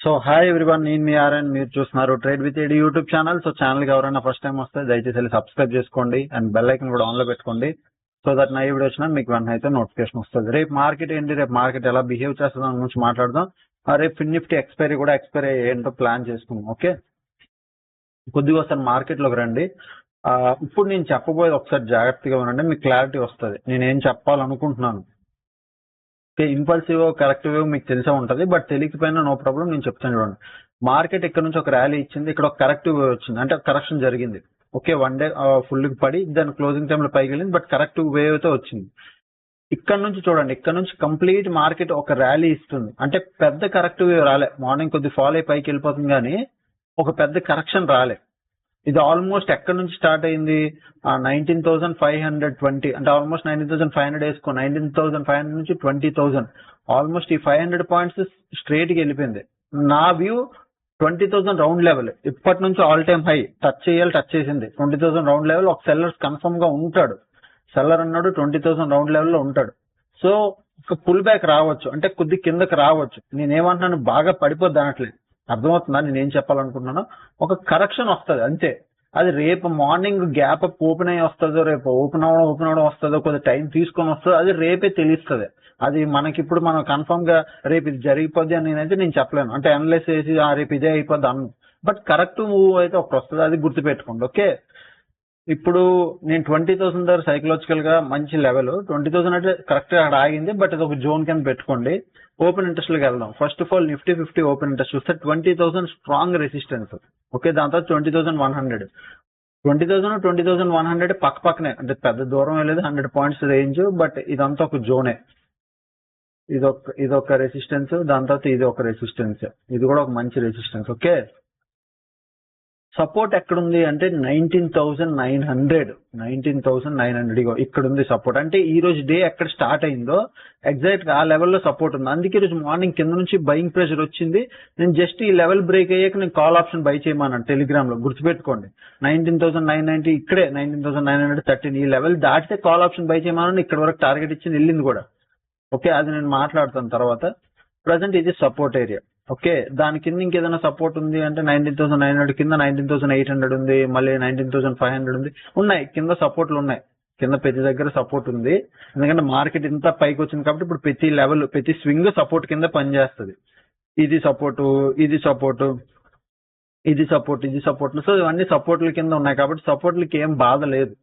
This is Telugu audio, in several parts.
సో హాయ్ ఎవ్రీవన్, నేను మీ ఆర్ఎన్. మీరు చూస్తున్నారు trade with AD YouTube channel. So channel కి ఎవరైనా ఫస్ట్ టైం వస్తే దయచేసి వెళ్ళి సబ్స్క్రైబ్ చేసుకోండి అండ్ బెల్ ఐకన్ కూడా ఆన్ లో పెట్టుకోండి. సో దట్ నా ఈ వీడియో వచ్చినా మీకు వెంటనే అయితే నోటిఫికేషన్ వస్తుంది. రేపు మార్కెట్ ఏంటి, రేపు మార్కెట్ ఎలా బిహేవ్ చేస్తుంది దాని గురించి మాట్లాడదాం. రేపు నిఫ్టీ ఎక్స్పైరీ కూడా ఎక్స్పైరీ ఏంటో ప్లాన్ చేసుకుందాం. ఓకే, కొద్దిగా ఒకసారి మార్కెట్ లోకి రండి. ఇప్పుడు నేను చెప్పబోయేది ఒకసారి జాగ్రత్తగా ఉండండి, మీకు క్లారిటీ వస్తుంది నేనేం చెప్పాలనుకుంటున్నాను. ఇంపల్సివ్ కరెక్టివ్ మీకు తెలిసే ఉంటది, బట్ తెలియకపోయినా నో ప్రాబ్లం, నేను చెప్తాను చూడండి. మార్కెట్ ఇక్కడ నుంచి ఒక ర్యాలీ ఇచ్చింది, ఇక్కడ ఒక కరెక్టివ్ వచ్చింది, అంటే కరెక్షన్ జరిగింది. ఓకే, వన్ డే ఫుల్ పడి దాని క్లోజింగ్ టైమ్ లో పైకి వెళ్ళింది, బట్ కరెక్టివ్ వేవ్ అయితే వచ్చింది. ఇక్కడ నుంచి చూడండి, ఇక్కడ నుంచి కంప్లీట్ మార్కెట్ ఒక ర్యాలీ ఇస్తుంది, అంటే పెద్ద కరెక్టివ్ వేవ్ రాలే. మార్నింగ్ కొద్ది ఫాల్ అయి పైకి వెళ్ళిపోతుంది, కానీ ఒక పెద్ద కరెక్షన్ రాలే. ఇది ఆల్మోస్ట్ ఎక్కడి నుంచి స్టార్ట్ అయింది, 19,520, అంటే ఆల్మోస్ట్ 19,500 వేసుకో, 19,500 నుంచి 20,000, ఆల్మోస్ట్ ఈ 500 పాయింట్స్ స్ట్రేట్ కి వెళ్ళిపోయింది. నా వ్యూ 20,000 రౌండ్ లెవెల్ ఇప్పటి నుంచి ఆల్ టైమ్ హై టచ్ చేయాలి, టచ్ చేసింది. 20,000 రౌండ్ లెవెల్ ఒక సెల్లర్ కన్ఫర్మ్ గా ఉంటాడు, సెల్లర్ అన్నాడు 20,000 రౌండ్ లెవెల్ లో ఉంటాడు. సో ఒక పుల్ బ్యాక్ రావచ్చు, అంటే కొద్ది కిందకి రావచ్చు. నేనేమంటున్నాను, బాగా పడిపోద్ది అనట్లేదు, అర్థమవుతుందా నేనేం చెప్పాలనుకుంటున్నాను. ఒక కరెక్షన్ వస్తుంది అంతే. అది రేపు మార్నింగ్ గ్యాప్ అప్ ఓపెన్ అయ్యి వస్తుందో, రేపు ఓపెన్ అవడం వస్తుందో, కొద్ది టైం తీసుకొని వస్తుందో, అది రేపే తెలుస్తుంది. అది మనకిప్పుడు మనం కన్ఫర్మ్ గా రేపు ఇది జరిగిపోద్ది అని నేను చెప్పలేను, అంటే అనలైజ్ చేసి రేపు ఇదే అయిపోద్ది అన్ను. బట్ కరెక్ట్ మూవ్ అయితే ఒకటి వస్తుంది, అది గుర్తుపెట్టుకోండి. ఓకే, ఇప్పుడు నేను 20,000 దగ్గర సైకలాజికల్ గా మంచి లెవెల్, 20,000 అంటే కరెక్ట్ గా అక్కడ ఆగింది, బట్ అది ఒక జోన్ కింద పెట్టుకోండి. ఓపెన్ ఇంట్రెస్ట్ లోకి వెళ్దాం. First of all Nifty 50 open interest చూస్తే 20,000 స్ట్రాంగ్ రెసిస్టెన్స్. ఓకే, దాని తర్వాత 20,100, 20,100 పక్క పక్కనే, అంటే పెద్ద దూరం లేదు, 100 పాయింట్స్ రేంజ్, బట్ ఇదంతా ఒక జోనే. ఇదొక రెసిస్టెన్స్, దాని తర్వాత ఇది ఒక రెసిస్టెన్స్, ఇది కూడా ఒక మంచి రెసిస్టెన్స్. ఓకే, సపోర్ట్ ఎక్కడుంది అంటే 19,900 ఇగో ఇక్కడ ఉంది సపోర్ట్. అంటే ఈ రోజు డే ఎక్కడ స్టార్ట్ అయిందో ఎగ్జాక్ట్ గా ఆ లెవెల్లో సపోర్ట్ ఉంది. అందుకే ఈ రోజు మార్నింగ్ కింద నుంచి బయింగ్ ప్రెషర్ వచ్చింది. నేను జస్ట్ ఈ లెవెల్ బ్రేక్ అయ్యాక నేను కాల్ ఆప్షన్ బై చేయమన్నాను టెలిగ్రామ్ లో, గుర్తుపెట్టుకోండి. 19,990 ఇక్కడే 19,913 ఈ లెవెల్ దాటితే కాల్ ఆప్షన్ బై చేయమన్నాను. ఇక్కడ వరకు టార్గెట్ ఇచ్చింది, వెళ్ళింది కూడా. ఓకే, అది నేను మాట్లాడతాను తర్వాత. ప్రజెంట్ ఇది సపోర్ట్ ఏరియా. ఓకే, దాని కింద ఇంకేదైనా సపోర్ట్ ఉంది అంటే 19,900 కింద 19,800 ఉంది, మళ్ళీ 19,500 ఉంది, ఉన్నాయి కింద సపోర్ట్లు ఉన్నాయి. కింద ప్రతి దగ్గర సపోర్ట్ ఉంది, ఎందుకంటే మార్కెట్ ఇంత పైకి వచ్చింది కాబట్టి ఇప్పుడు ప్రతి లెవెల్ ప్రతి స్వింగ్ సపోర్ట్ కింద పనిచేస్తుంది. ఇది సపోర్టు, ఇది సపోర్టు, ఇది సపోర్ట్, ఇది సపోర్ట్. సో ఇవన్నీ సపోర్ట్ల కింద ఉన్నాయి కాబట్టి సపోర్ట్లకి ఏం బాధ లేదు.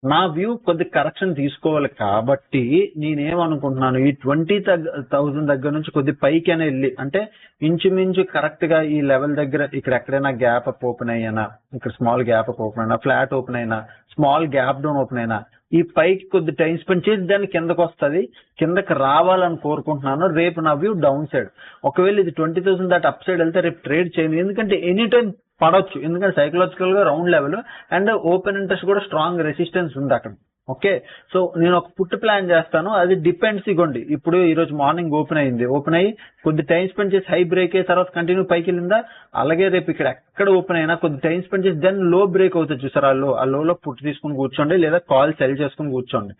నా వ్యూ కొద్ది కరెక్షన్ తీసుకోవాలి కాబట్టి నేనేమనుకుంటున్నాను, ఈ 20,000 దగ్గర నుంచి కొద్ది పైకి అయినా వెళ్ళి, అంటే ఇంచుమించు కరెక్ట్ గా ఈ లెవెల్ దగ్గర ఇక్కడ ఎక్కడైనా గ్యాప్ అప్ ఓపెన్ అయ్యానా, ఇక్కడ స్మాల్ గ్యాప్ అప్ ఓపెన్ అయినా, ఫ్లాట్ ఓపెన్ అయినా, స్మాల్ గ్యాప్ డౌన్ ఓపెన్ అయినా, ఈ పైకి కొద్ది టైం స్పెండ్ చేసి దాన్ని కిందకు వస్తుంది, కిందకి రావాలని కోరుకుంటున్నాను. రేపు నా వ్యూ డౌన్ సైడ్. ఒకవేళ ఇది 20,000 దాటి అప్ సైడ్ వెళ్తే రేపు ట్రేడ్ చేయండి, ఎందుకంటే ఎనీ టైం పడవచ్చు, ఎందుకంటే సైకలాజికల్ గా round level and open interest కూడా స్ట్రాంగ్ రెసిస్టెన్స్ ఉంది అక్కడ. ఓకే, సో నేను ఒక పుట్ ప్లాన్ చేస్తాను, అది డిపెండ్స్. ఇగోండి ఇప్పుడు ఈ రోజు మార్నింగ్ ఓపెన్ అయ్యింది, ఓపెన్ అయ్యి కొద్ది టైం స్పెండ్ చేసి హై బ్రేక్ అయ్యే తర్వాత కంటిన్యూ పైకి వెళ్ళిందా, అలాగే రేపు ఇక్కడ ఎక్కడ ఓపెన్ అయినా కొద్ది టైం స్పెండ్ చేసి దెన్ లో బ్రేక్ అవుతుంది చూసారా, ఆ లోలో పుట్ తీసుకుని కూర్చోండి, లేదా కాల్ సెల్ చేసుకుని కూర్చోండి.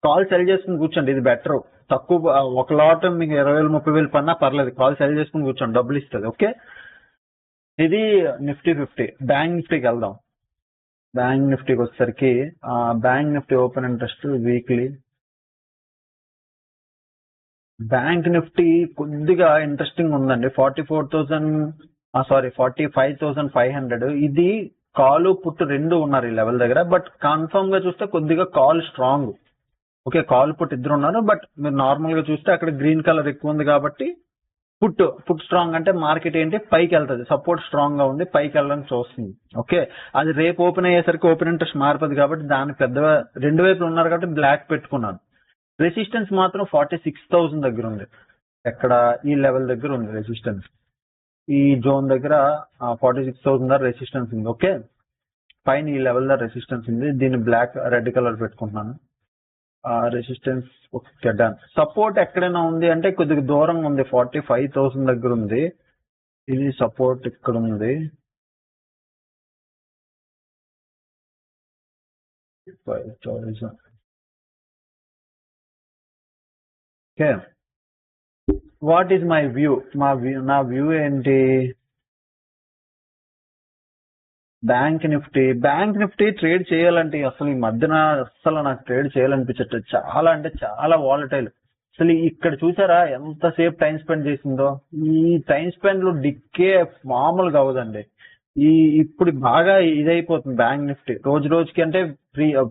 కాల్ సెల్ చేసుకుని కూర్చోండి, ఇది బెటర్. తక్కువ ఒక లాట్ మీకు 20,000 30,000 పన్నా పర్లేదు, కాల్ సెల్ చేసుకుని కూర్చోండి, డబ్బులు ఇస్తుంది. ఓకే, ఇది నిఫ్టీ 50. బ్యాంక్ నిఫ్టీకి వెళ్దాం. బ్యాంక్ నిఫ్టీకి వచ్చేసరికి bank Nifty open interest weekly. Bank Nifty కొద్దిగా ఇంట్రెస్టింగ్ ఉందండి. 45,500. ఇది కాలు పుట్టు రెండు ఉన్నారు ఈ లెవెల్ దగ్గర, బట్ కన్ఫర్మ్ గా చూస్తే కొద్దిగా call strong. Okay, call put ఇద్దరు ఉన్నారు, బట్ మీరు నార్మల్ గా చూస్తే అక్కడ గ్రీన్ కలర్ ఎక్కువ ఉంది కాబట్టి పుట్ స్ట్రాంగ్, అంటే మార్కెట్ ఏంటి పైకి వెళ్తుంది, సపోర్ట్ స్ట్రాంగ్ గా ఉంది, పైకి వెళ్ళడానికి చూస్తుంది. ఓకే, అది రేపు ఓపెన్ అయ్యేసరికి ఓపెన్ ఇంట్రెస్ట్ మారిపోద్ది కాబట్టి దాని పెద్దగా రెండు వైపులు ఉన్నారు కాబట్టి బ్లాక్ పెట్టుకున్నాను. రెసిస్టెన్స్ మాత్రం 46,000 దగ్గర ఉంది, ఎక్కడ ఈ లెవెల్ దగ్గర ఉంది రెసిస్టెన్స్, ఈ జోన్ దగ్గర 46,000 దగ్గర రెసిస్టెన్స్ ఉంది. ఓకే, పైన ఈ లెవెల్ దగ్గర రెసిస్టెన్స్ ఉంది, దీన్ని బ్లాక్ రెడ్ కలర్ పెట్టుకుంటున్నాను. Resistance okay done. సపోర్ట్ ఎక్కడైనా ఉంది అంటే కొద్దిగా దూరంగా ఉంది, 45,000 దగ్గర ఉంది. ఇది సపోర్ట్ ఇక్కడ ఉంది, 5,000. Okay, what is my view? నా వ్యూ ఏంటి? బ్యాంక్ నిఫ్టీ ట్రేడ్ చేయాలంటే అసలు ఈ మధ్యన అసలు నాకు ట్రేడ్ చేయాలనిపించట్లేదు. చాలా అంటే చాలా వాలటైల్. అసలు ఇక్కడ చూసారా ఎంతసేపు టైం స్పెండ్ చేసిందో? ఈ టైం స్పెండ్ లో డిక్కే మామూలుగా అవదండి. ఇప్పుడు బాగా ఇదైపోతుంది బ్యాంక్ నిఫ్టీ. రోజు రోజుకి అంటే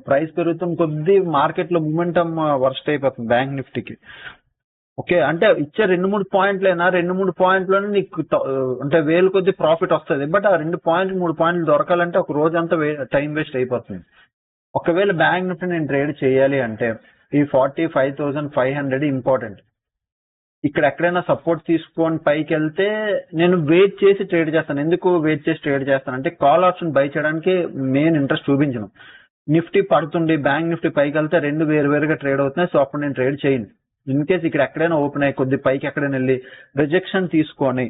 ప్రైస్ పెరుగుతున్న కొద్దీ మార్కెట్ లో మూమెంటం వర్స్ట్ అయిపోతుంది బ్యాంక్ నిఫ్టీకి. ఓకే, అంటే ఇచ్చే 2-3 పాయింట్లైనా 2-3 పాయింట్లోనే నీకు అంటే వేలు కొద్ది ప్రాఫిట్ వస్తుంది. బట్ ఆ 2 పాయింట్లు 3 పాయింట్లు దొరకాలంటే ఒక రోజు అంతా టైం వేస్ట్ అయిపోతుంది. ఒకవేళ బ్యాంక్ నిఫ్టీ నేను ట్రేడ్ చేయాలి అంటే ఈ 45,500 ఇంపార్టెంట్. ఇక్కడ ఎక్కడైనా సపోర్ట్ తీసుకొని పైకి వెళ్తే నేను వెయిట్ చేసి ట్రేడ్ చేస్తాను. ఎందుకు వెయిట్ చేసి ట్రేడ్ చేస్తాను అంటే కాల్ ఆప్షన్ బై చేయడానికి మెయిన్ ఇంట్రెస్ట్ చూపించను. నిఫ్టీ పడుతుంది, బ్యాంక్ నిఫ్టీ పైకి వెళ్తే రెండు వేరువేరుగా ట్రేడ్ అవుతున్నాయి. సో అప్పుడు నేను ట్రేడ్ చేయను. ఇన్ కేస్ ఇక్కడ ఎక్కడైనా ఓపెన్ అయ్యి కొద్ది పైకి ఎక్కడైనా వెళ్ళి రిజెక్షన్ తీసుకొని,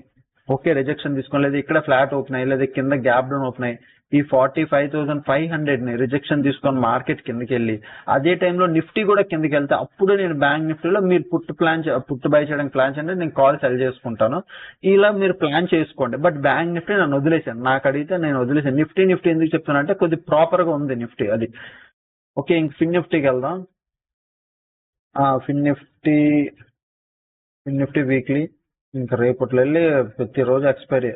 ఓకే రిజెక్షన్ తీసుకొని, లేదా ఇక్కడ ఫ్లాట్ ఓపెన్ అయ్యి లేదా కింద గ్యాప్ డౌన్ ఓపెన్ అయ్యి ఈ 45,500 ని రిజెక్షన్ తీసుకొని మార్కెట్ కిందకి వెళ్ళి అదే టైంలో నిఫ్టీ కూడా కిందకి వెళ్తే అప్పుడు నేను బ్యాంక్ నిఫ్టీలో మీరు పుట్టు బై చేయడానికి ప్లాన్ చేయండి, నేను కాల్ సెల్ చేసుకుంటాను. ఇలా మీరు ప్లాన్ చేసుకోండి. బట్ బ్యాంక్ నిఫ్టీ నన్ను వదిలేసాను, నాకు అడిగితే నేను వదిలేసాను. నిఫ్టీ ఎందుకు చెప్తాను అంటే కొద్ది ప్రాపర్ గా ఉంది నిఫ్టీ అది. ఓకే, ఇంక ఫిన్ నిఫ్టీకి వెళ్దాం. ఫిన్ నిఫ్టీ వీక్లీ ఇంకా రేపట్లో వెళ్ళి ప్రతిరోజు ఎక్స్పైరీ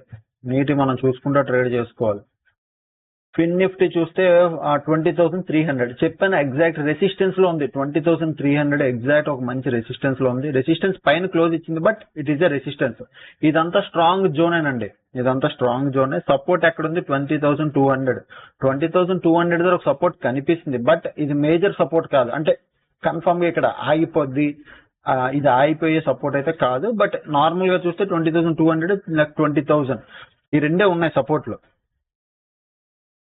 నీటి మనం చూసుకుంటా ట్రేడ్ చేసుకోవాలి. ఫిన్ నిఫ్టీ చూస్తే 20,300 చెప్పాను, ఎగ్జాక్ట్ రెసిస్టెన్స్ లో ఉంది. 20,300 ఎగ్జాక్ట్ ఒక మంచి రెసిస్టెన్స్ లో ఉంది. రెసిస్టెన్స్ పైన క్లోజ్ ఇచ్చింది, but it is a resistance. ఇదంతా స్ట్రాంగ్ జోనేనండి, ఇదంతా స్ట్రాంగ్ జోనే. సపోర్ట్ ఎక్కడ ఉంది? 20,200. 20,200 దగ్గర ఒక సపోర్ట్ కనిపిస్తుంది, బట్ ఇది మేజర్ సపోర్ట్ కాదు. అంటే కన్ఫర్మ్ గా ఇక్కడ ఆగిపోద్ది, ఇది ఆగిపోయే సపోర్ట్ అయితే కాదు. బట్ నార్మల్ గా చూస్తే 20,200 20,000 ఈ రెండే ఉన్నాయి సపోర్ట్లు.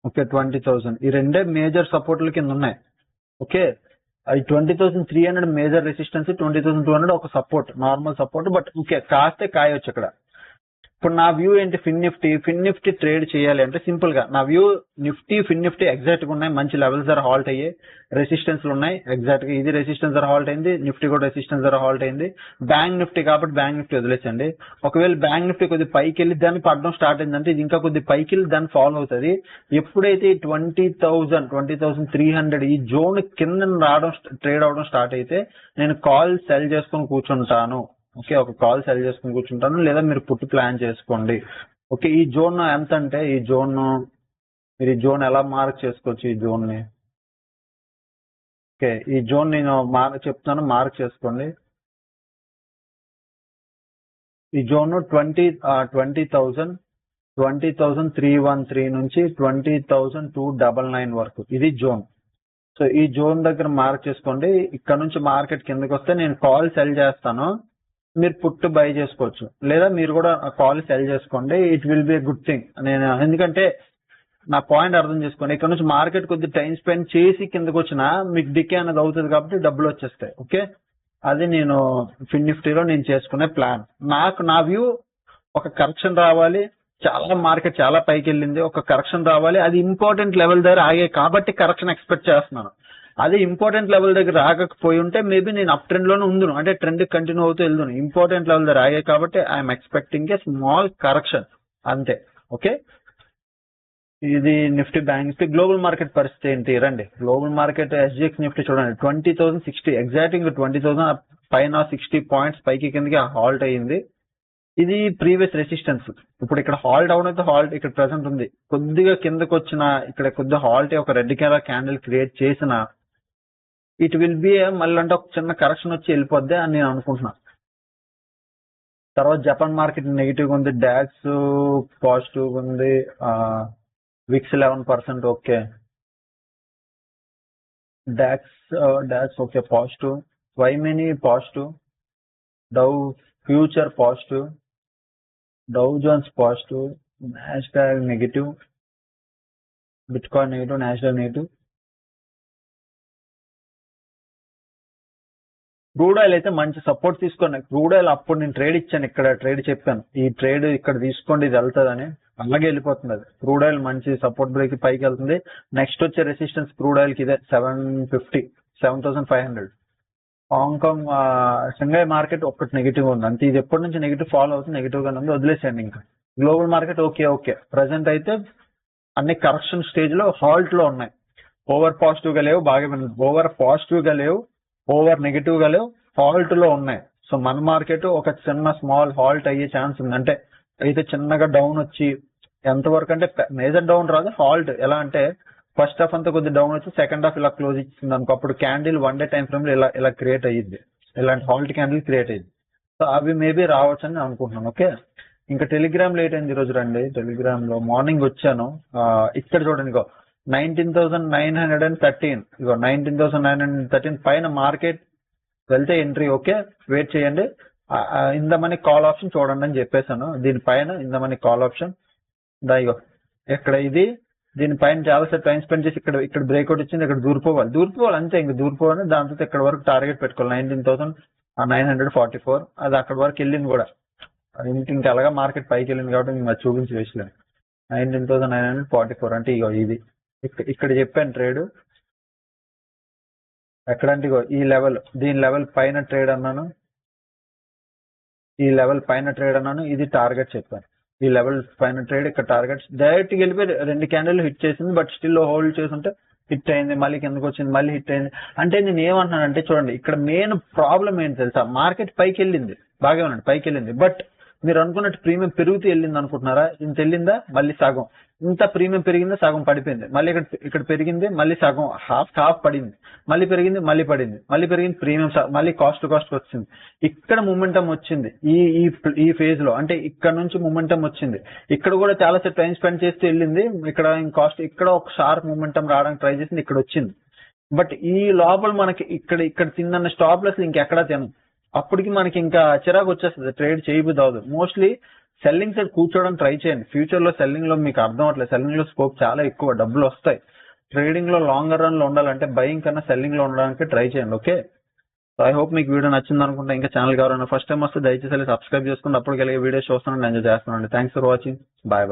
ఓకే, 20,000 ఈ రెండే మేజర్ సపోర్ట్ల కింద ఉన్నాయి. ఓకే, అది 20,300 మేజర్ రెసిస్టెన్స్, 20,200 ఒక support, normal support. But okay, కాస్తే కాయొచ్చు ఇక్కడ. ఇప్పుడు నా వ్యూ ఏంటి? ఫిన్ నిఫ్టీ ట్రేడ్ చేయాలి అంటే సింపుల్ గా నా వ్యూ ఫిన్ నిఫ్టీ ఎగ్జాక్ట్ గా ఉన్నాయి, మంచి లెవెల్స్ దగ్గర హాల్ట్ అయ్యి రెసిస్టెన్స్ ఉన్నాయి. ఎగ్జాక్ట్ గా ఇది రెసిస్టెన్స్ దగ్గర హాల్ట్ అయింది, నిఫ్టీ కూడా రెసిస్టెన్స్ దగ్గర హాల్ట్ అయింది. బ్యాంక్ నిఫ్టీ కాబట్టి బ్యాంక్ నిఫ్టీ వదిలేసండి. ఒకవేళ బ్యాంక్ నిఫ్టీ కొద్ది పైకి వెళ్ళి దాన్ని పడడం స్టార్ట్ అయిందంటే ఇది ఇంకా కొద్ది పైకి వెళ్ళి దాన్ని ఫాలో అవుతుంది. ఎప్పుడైతే 20,300 ఈ జోన్ కింద రావడం ట్రేడ్ అవడం స్టార్ట్ అయితే నేను కాల్ సెల్ చేసుకుని కూర్చుంటాను. ఓకే, ఒక కాల్ సెల్ చేసుకుని కూర్చుంటాను, లేదా మీరు పుట్టు ప్లాన్ చేసుకోండి. ఓకే, ఈ జోన్ ఎంత అంటే మీరు ఈ జోన్ ఎలా మార్క్ చేసుకోవచ్చు? ఈ జోన్ ని ఓకే, ఈ జోన్ నేను చెప్తాను, మార్క్ చేసుకోండి. ఈ జోన్ 20,313 నుంచి 20,299 వరకు ఇది జోన్. సో ఈ జోన్ దగ్గర మార్క్ చేసుకోండి. ఇక్కడ నుంచి మార్కెట్ కిందకి వస్తే నేను కాల్ సెల్ చేస్తాను, మీరు పుట్టు బై చేసుకోవచ్చు, లేదా మీరు కూడా కాల్ సెల్ చేసుకోండి. It will be a good thing. నేను ఎందుకంటే నా పాయింట్ అర్థం చేసుకోండి. ఇక్కడ నుంచి మార్కెట్ కొద్ది టైం స్పెండ్ చేసి కిందకి వచ్చినా మీకు డికే అనేది అవుతుంది కాబట్టి డబ్బులు వచ్చేస్తాయి. ఓకే, అది నేను ఫిన్ నిఫ్టీలో నేను చేసుకునే ప్లాన్. నా వ్యూ ఒక కరెక్షన్ రావాలి, మార్కెట్ చాలా పైకి వెళ్ళింది, ఒక కరెక్షన్ రావాలి, అది ఇంపార్టెంట్ లెవెల్ దగ్గర ఆగే కాబట్టి కరెక్షన్ ఎక్స్పెక్ట్ చేస్తున్నాను. అదే ఇంపార్టెంట్ లెవెల్ దగ్గర రాకపోయి ఉంటే మేబీ నేను అప్ ట్రెండ్ లోనే ఉందును, అంటే ట్రెండ్ కంటిన్యూ అవుతూ వెళ్దును. ఇంపార్టెంట్ లెవెల్ దగ్గర ఆగే కాబట్టి I'm expecting a small correction అంతే. ఓకే, ఇది Nifty bank Nifty. Global market పరిస్థితి ఏంటి? రండి, గ్లోబల్ మార్కెట్ ఎస్జిఎక్స్ నిఫ్టీ చూడండి, 20,060 ఎగ్జాక్ట్ 20,000 పైన 60 పాయింట్స్ పైకి కిందకి హాల్ట్ అయ్యింది. ఇది ప్రీవియస్ రెసిస్టెన్స్. ఇప్పుడు ఇక్కడ హాల్ట్ అవడం అయితే హాల్ట్ ఇక్కడ ప్రెసెంట్ ఉంది. కొద్దిగా కిందకి వచ్చిన ఇక్కడ కొద్దిగా హాల్ట్ ఒక రెడ్ కలర్ క్యాండిల్ క్రియేట్ చేసిన ఇట్ విల్ బి మళ్ళీ అంటే ఒక చిన్న కరెక్షన్ వచ్చి వెళ్ళిపోద్ది అని నేను అనుకుంటున్నా. తర్వాత జపాన్ మార్కెట్ నెగిటివ్ ఉంది, డాక్స్ పాజిటివ్ ఉంది, VIX 11%. Okay, DAX okay positive, వైమిని positive, Dow future positive, Dow Jones positive, Nasdaq negative, bitcoin negative, Nasdaq negative. Crude oil అయితే మంచి సపోర్ట్ తీసుకోండి. క్రూడ్ ఆయిల్ అప్పుడు నేను ట్రేడ్ ఇచ్చాను, ఇక్కడ ట్రేడ్ చెప్పాను, ఈ ట్రేడ్ ఇక్కడ తీసుకోండి ఇది వెళ్తుందని, అలాగే వెళ్ళిపోతుంది అది. క్రూడ్ ఆయిల్ మంచి సపోర్ట్ బ్రేక్ పైకి వెళ్తుంది. నెక్స్ట్ వచ్చే రెసిస్టెన్స్ క్రూడ్ ఆయిల్ కి ఇదే 750, 7,500. హాంకాంగ్ షంఘై మార్కెట్ ఒక్కటి నెగిటివ్ ఉంది అంతే. ఇది ఎప్పటి నుంచి నెగిటివ్ ఫాలో అవుతుంది, నెగిటివ్ గానే ఉంది, వదిలేసేయండి. ఇంకా గ్లోబల్ మార్కెట్ ఓకే ప్రజెంట్ అయితే అన్ని కరెక్షన్ స్టేజ్ లో హాల్ట్ లో ఉన్నాయి. ఓవర్ పాజిటివ్ గా లేవు, బాగా ఓవర్ పాజిటివ్ గా లేవు, ఓవర్ నెగిటివ్ గా లేవు, హాల్ట్ లో ఉన్నాయి. సో మన మార్కెట్ ఒక చిన్న స్మాల్ హాల్ట్ అయ్యే ఛాన్స్ ఉంది. అంటే అయితే చిన్నగా డౌన్ వచ్చి ఎంతవరకు అంటే మేజర్ డౌన్ రాదు, హాల్ట్. ఎలా అంటే ఫస్ట్ హాఫ్ అంతా కొద్దిగా డౌన్ వచ్చి సెకండ్ హాఫ్ ఇలా క్లోజ్ ఇచ్చింది అనుకో, అప్పుడు క్యాండిల్ 1 డే టైం ఫ్రేమ్ లో ఇలా క్రియేట్ అయ్యింది, ఇలాంటి హాల్ట్ క్యాండిల్ క్రియేట్ అయ్యింది. సో అవి మేబీ రావచ్చు అని అనుకుంటున్నాను. ఓకే, ఇంకా టెలిగ్రామ్ లేట్ అయింది ఈ రోజు. రండి టెలిగ్రామ్ లో మార్నింగ్ వచ్చాను. ఇక్కడ చూడండి, ఇగో 19,913, ఇగో 19,913 పైన మార్కెట్ వెళ్తే ఎంట్రీ. ఓకే, వెయిట్ చేయండి. ఇందమని కాల్ ఆప్షన్ చూడండి అని చెప్పేశాను. దీనిపైన ఇందమని కాల్ ఆప్షన్ ఇగో ఇక్కడ ఇది, దీనిపైన చాలాసేపు టైం స్పెండ్ చేసి ఇక్కడ బ్రేక్అవుట్ ఇచ్చింది, ఇక్కడ దూరిపోవాలి అంతే. ఇంకా దూరిపోవాలి, దాంతో ఇక్కడ వరకు టార్గెట్ పెట్టుకోవాలి 19,944. అది అక్కడ వరకు వెళ్ళింది కూడా. ఇంకా అలాగా మార్కెట్ పైకి వెళ్ళింది కాబట్టి మరి చూపించి వేసలేదు. 19,944 అంటే ఇగో ఇది ఇక్కడ చెప్పాను ట్రేడ్ ఎక్కడంటే ఇగో ఈ లెవెల్, దీని లెవెల్ పైన ట్రేడ్ అన్నాను, ఈ లెవెల్ పైన ట్రేడ్ అన్నాను, ఇది టార్గెట్ చెప్పాను. ఈ లెవెల్ పైన ట్రేడ్, ఇక్కడ టార్గెట్ డైరెక్ట్ గా వెళ్ళిపోయి 2 క్యాండిల్ హిట్ చేసింది. బట్ స్టిల్ హోల్డ్ చేస్తుంటే హిట్ అయింది, మళ్ళీ కిందకు వచ్చింది, మళ్ళీ హిట్ అయింది. అంటే నేను ఏమంటున్నానంటే చూడండి, ఇక్కడ మెయిన్ ప్రాబ్లం ఏంటి తెలుసా, మార్కెట్ పైకి వెళ్ళింది, బాగా ఉండండి, పైకి వెళ్ళింది. బట్ మీరు అనుకున్నట్టు ప్రీమియం పెరుగుతూ వెళ్ళింది అనుకుంటున్నారా? ఇంత వెళ్ళిందా, మళ్ళీ సగం, ఇంత ప్రీమియం పెరిగిందా, సగం పడిపోయింది. మళ్ళీ ఇక్కడ పెరిగింది, మళ్ళీ సగం హాఫ్ పడింది, మళ్ళీ పెరిగింది, మళ్ళీ పడింది, మళ్ళీ పెరిగింది, ప్రీమియం మళ్ళీ కాస్ట్ వచ్చింది. ఇక్కడ మూమెంటం వచ్చింది ఈ ఫేజ్ లో, అంటే ఇక్కడ నుంచి మూమెంటం వచ్చింది. ఇక్కడ కూడా చాలా సేపు టైం స్పెండ్ చేస్తూ వెళ్ళింది. ఇక్కడ కాస్ట్ ఇక్కడ ఒక షార్ప్ మూమెంటం రావడానికి ట్రై చేసింది, ఇక్కడ వచ్చింది. బట్ ఈ లోపల మనకి ఇక్కడ తిన్న స్టాప్ లెస్ ఇంకెక్కడా తినం. అప్పటికి మనకి ఇంకా చిరాకు వచ్చేస్తుంది, ట్రేడ్ చేయబుద్ధి అవదు. మోస్ట్లీ సెల్లింగ్ సైడ్ కూర్చోవడానికి ట్రై చేయండి. ఫ్యూచర్ లో సెల్లింగ్ లో మీకు అర్థం అవట్లేదు, సెల్లింగ్ లో స్కోప్ చాలా ఎక్కువ, డబ్బులు వస్తాయి. ట్రేడింగ్ లో లాంగర్ రన్ లో ఉండాలంటే బయింగ్ కన్నా సెల్లింగ్ లో ఉండడానికి ట్రై చేయండి. ఓకే, సో ఐ హోప్ మీకు వీడియో నచ్చింది అనుకుంటా. ఇంకా ఛానల్ ఎవరైనా ఫస్ట్ టైం వస్తే దయచేసి సబ్స్క్రైబ్ చేసుకుని అప్పటికి వీడియోస్ చూస్తానండి, ఎంజాయ్ చేస్తానండి. Thanks for watching, bye.